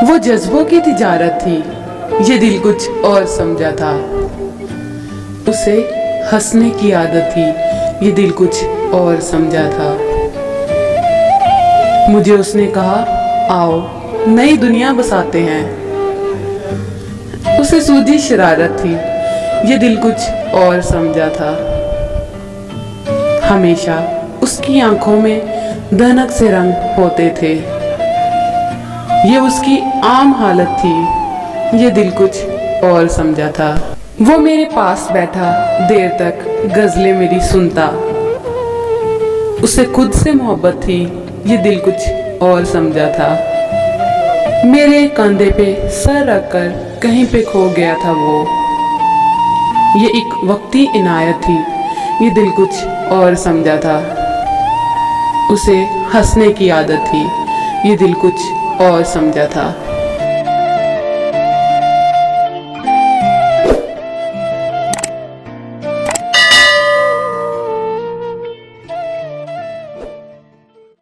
वो जज्बों की तिजारत थी, ये दिल कुछ और समझा था। उसे हंसने की आदत थी, ये दिल कुछ और समझा था। मुझे उसने कहा, आओ नई दुनिया बसाते हैं। उसे सूझी शरारत थी, ये दिल कुछ और समझा था। हमेशा उसकी आंखों में धनक से रंग होते थे, ये उसकी आम हालत थी, ये दिल कुछ और समझा था। वो मेरे पास बैठा देर तक गजलें मेरी सुनता, उसे खुद से मोहब्बत थी, ये दिल कुछ और समझा था। मेरे कंधे पे सर रखकर कहीं पे खो गया था वो, ये एक वक्ती इनायत थी, ये दिल कुछ और समझा था। उसे हंसने की आदत थी, ये दिल कुछ और समझा था।